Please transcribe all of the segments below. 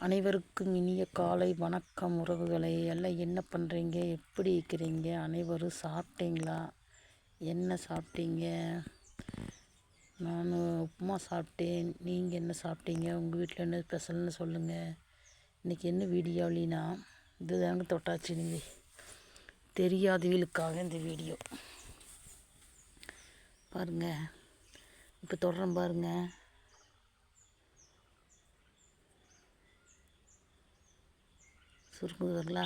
அனைவருக்கும் இனிய காலை வணக்கம் உறவுகளை. எல்லாம் என்ன பண்ணுறீங்க, எப்படி இருக்கிறீங்க? அனைவரும் சாப்பிட்டீங்களா? என்ன சாப்பிட்டீங்க? நான் உப்புமா சாப்பிட்டேன். நீங்கள் என்ன சாப்பிட்டீங்க? உங்கள் வீட்டில் என்ன ஸ்பெஷல்னு சொல்லுங்கள். இன்றைக்கி என்ன வீடியோலினா இது தாங்க தொட்டாச்சு. நீங்கள் தெரியாதவர்களுக்காக இந்த வீடியோ பாருங்கள். இப்போ தொடர்றேன் பாருங்கள். சுருங்குதுங்களா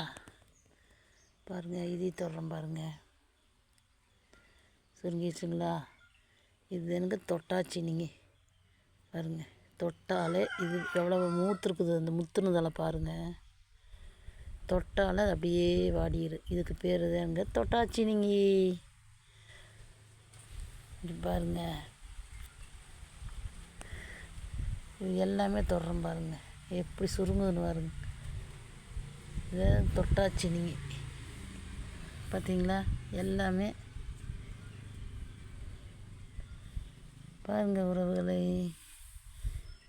பாருங்கள். இதே தொடரம் பாருங்கள், சுருங்கிடுச்சுங்களா? இது எனக்கு தொட்டாச்சு. நீங்கள் பாருங்கள், தொட்டாலே இது எவ்வளோ மூத்துருக்குது. அந்த முத்துனதெல்லாம் பாருங்கள், தொட்டாலே அது அப்படியே வாடிடு. இதுக்கு பேர் தானுங்க தொட்டாச்சு. நீங்கள் இது பாருங்கள், இது எல்லாமே தொடரம் பாருங்கள் எப்படி சுருங்குதுன்னு பாருங்க. இதை தொட்டாச்சு. நீங்கள் பார்த்தீங்களா? எல்லாமே பாருங்கள் உறவுகளை,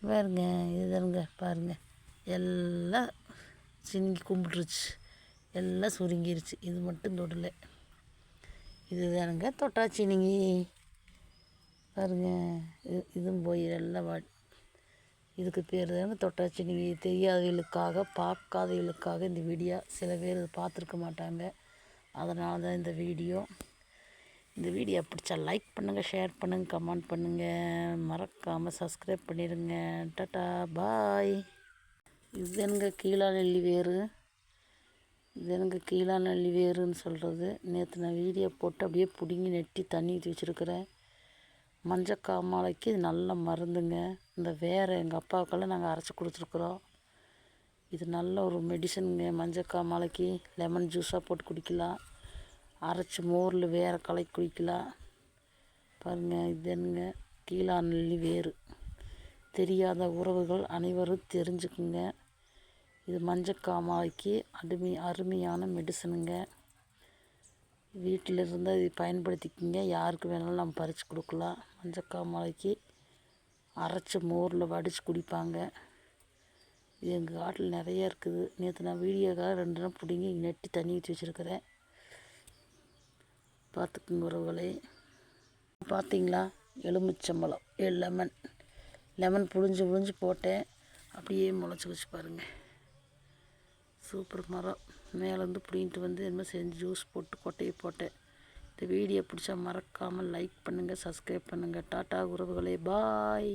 பாருங்கள். இதுதானுங்க பாருங்கள், எல்லாம் சிங்கி கும்பிட்டுருச்சு, எல்லாம் சுருங்கிருச்சு. இது மட்டும் தொடலை. இதுதானுங்க தொட்டாச்சு. நீங்கள் பாருங்கள், இதுவும் போய் எல்லாம் இதுக்கு பேர் தாங்க தொட்டாச்சு. நீங்கள் தெரியாதவர்களுக்காக, பார்க்காதவர்களுக்காக இந்த வீடியோ. சில பேர் பார்த்துருக்க மாட்டாங்க, அதனால தான் இந்த வீடியோ. இந்த வீடியோ பிடிச்சா லைக் பண்ணுங்கள், ஷேர் பண்ணுங்கள், கமெண்ட் பண்ணுங்கள், மறக்காமல் சப்ஸ்கிரைப் பண்ணிடுங்க. டாட்டா பாய். இது எனக்கு கீழாநெல்லி வேறு, இது எனக்கு கீழாநெல்லி வேறுன்னு சொல்கிறது. நேற்று நான் வீடியோ போட்டு அப்படியே பிடுங்கி நெட்டி தண்ணி ஊற்றி வச்சுருக்கிறேன். மஞ்சக்காமாலைக்கு இது நல்ல மருந்துங்க. இந்த வேரை எங்கள் அப்பாவுக்கெல்லாம் நாங்கள் அரைச்சி கொடுத்துருக்குறோம். இது நல்ல ஒரு மெடிசனுங்க. மஞ்சக்காமாலைக்கு லெமன் ஜூஸாக போட்டு குடிக்கலாம், அரைச்சி மோரில் வேரை கலக்கி குடிக்கலாம். பாருங்கள், இது என்னங்க கீழாநெல்லி வேறு. தெரியாத உறவுகள் அனைவரும் தெரிஞ்சுக்குங்க. இது மஞ்சக்காமாலைக்கு அருமையான மெடிசனுங்க. வீட்டில் இருந்தால் இதை பயன்படுத்திக்கிங்க. யாருக்கு வேணாலும் நம்ம பறித்து கொடுக்கலாம். மஞ்சக்காமாலைக்கு அரைச்சி மோரில் வடித்து குடிப்பாங்க. இது எங்கள் காட்டில் நிறைய இருக்குது. நேற்று நான் வீடியோக்காக 2 நாள் பிடிங்கி நெட்டி தண்ணி ஊற்றி வச்சுருக்கிறேன். பார்த்துக்குங்க உறவுகளை. பார்த்தீங்களா? எலுமிச்சம்பழம், லெமன் புழிஞ்சு போட்டேன். அப்படியே முளைச்சி வச்சு பாருங்கள். சூப்பர் மரம். மேலேருந்து பிடிங்கிட்டு வந்து என்ன செஞ்சு ஜூஸ் போட்டு கொட்டையை போட்டேன். இந்த வீடியோ பிடிச்சா மறக்காமல் லைக் பண்ணுங்கள், சப்ஸ்கிரைப் பண்ணுங்கள். டாட்டா உறவுகளே, பாய்.